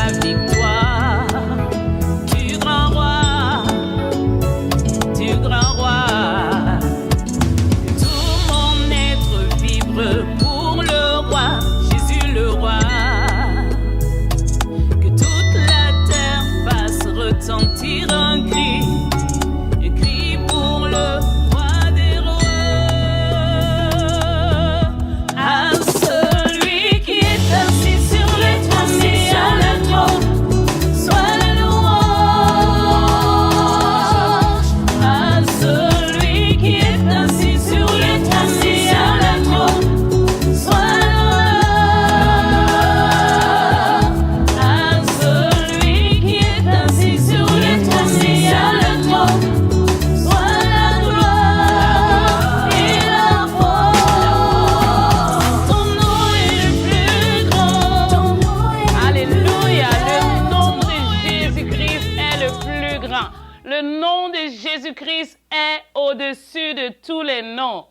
la victoire. Tu grand roi, tu grand roi. Que tout mon être vibre pour le roi, Jésus le roi. Que toute la terre fasse retentir un cri pour le roi des rois. À celui qui est assis sur le trône et à la trône, soit la louange. À celui qui est assis sur le trône et à la trône, soit la louange. À celui qui est assis sur le trône et à la trône, le nom de Jésus-Christ est au-dessus de tous les noms.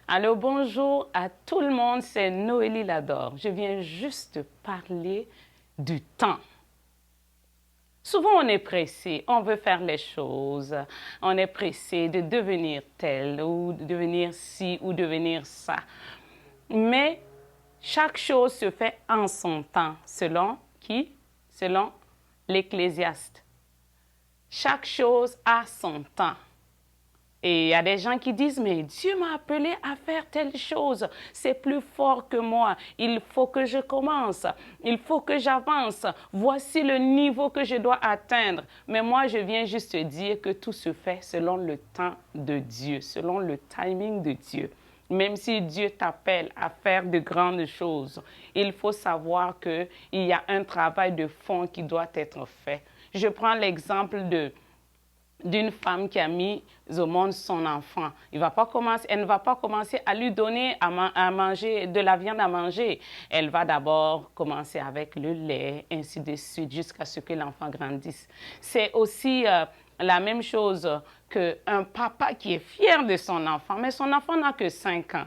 Alors bonjour à tout le monde, c'est Noélie Lador. Je viens juste parler du temps. Souvent on est pressé, on veut faire les choses, on est pressé de devenir tel ou de devenir ci ou devenir ça. Mais chaque chose se fait en son temps, selon qui? Selon l'Ecclésiaste. Chaque chose a son temps. Et il y a des gens qui disent, mais Dieu m'a appelé à faire telle chose. C'est plus fort que moi. Il faut que je commence. Il faut que j'avance. Voici le niveau que je dois atteindre. Mais moi, je viens juste dire que tout se fait selon le temps de Dieu, selon le timing de Dieu. Même si Dieu t'appelle à faire de grandes choses, il faut savoir qu'il y a un travail de fond qui doit être fait. Je prends l'exemple d'une femme qui a mis au monde son enfant. Elle ne va pas commencer à lui donner à manger, de la viande à manger. Elle va d'abord commencer avec le lait, ainsi de suite, jusqu'à ce que l'enfant grandisse. C'est aussi la même chose qu'un papa qui est fier de son enfant, mais son enfant n'a que 5 ans.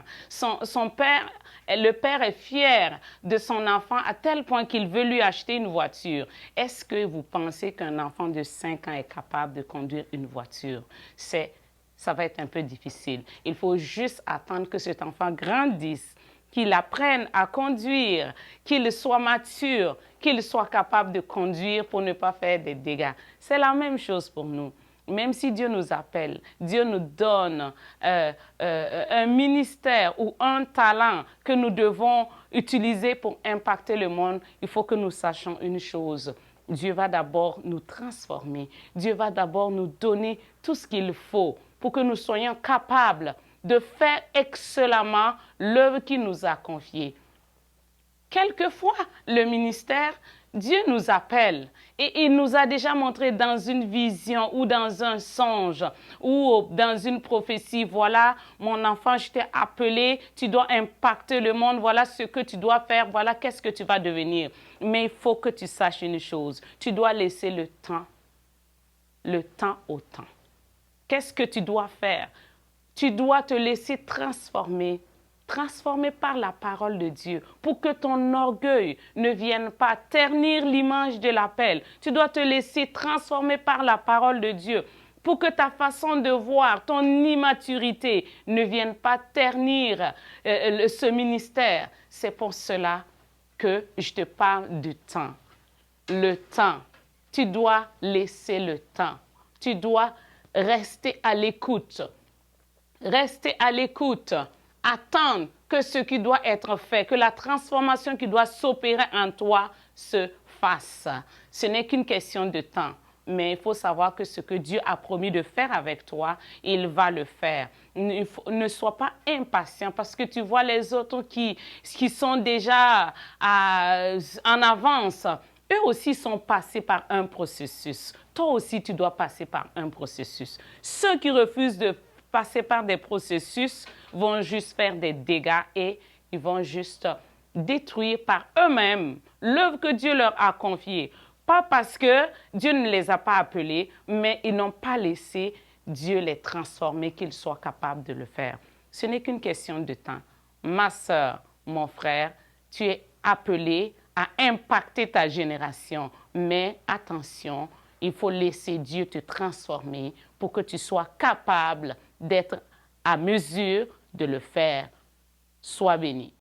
Le père est fier de son enfant à tel point qu'il veut lui acheter une voiture. Est-ce que vous pensez qu'un enfant de 5 ans est capable de conduire une voiture? Ça va être un peu difficile. Il faut juste attendre que cet enfant grandisse, qu'il apprenne à conduire, qu'il soit mature, qu'il soit capable de conduire pour ne pas faire des dégâts. C'est la même chose pour nous. Même si Dieu nous appelle, Dieu nous donne un ministère ou un talent que nous devons utiliser pour impacter le monde, il faut que nous sachions une chose. Dieu va d'abord nous transformer. Dieu va d'abord nous donner tout ce qu'il faut pour que nous soyons capables de faire excellemment l'œuvre qu'il nous a confiée. Quelquefois, le ministère, Dieu nous appelle et il nous a déjà montré dans une vision ou dans un songe ou dans une prophétie, voilà mon enfant, je t'ai appelé, tu dois impacter le monde, voilà ce que tu dois faire, voilà qu'est-ce que tu vas devenir. Mais il faut que tu saches une chose, tu dois laisser le temps au temps. Qu'est-ce que tu dois faire? Tu dois te laisser transformer par la parole de Dieu, pour que ton orgueil ne vienne pas ternir l'image de l'appel. Tu dois te laisser transformer par la parole de Dieu, pour que ta façon de voir, ton immaturité ne vienne pas ternir ce ministère. C'est pour cela que je te parle du temps. Le temps. Tu dois laisser le temps. Tu dois rester à l'écoute. Rester à l'écoute. Attendre que ce qui doit être fait, que la transformation qui doit s'opérer en toi se fasse. Ce n'est qu'une question de temps, mais il faut savoir que ce que Dieu a promis de faire avec toi, il va le faire. Ne sois pas impatient parce que tu vois les autres qui sont déjà en avance. Eux aussi sont passés par un processus. Toi aussi, tu dois passer par un processus. Ceux qui refusent de passer par des processus vont juste faire des dégâts et ils vont juste détruire par eux-mêmes l'œuvre que Dieu leur a confiée. Pas parce que Dieu ne les a pas appelés, mais ils n'ont pas laissé Dieu les transformer, qu'ils soient capables de le faire. Ce n'est qu'une question de temps. Ma sœur, mon frère, tu es appelé à impacter ta génération. Mais attention, il faut laisser Dieu te transformer pour que tu sois capable d'être à mesure de le faire. Sois béni.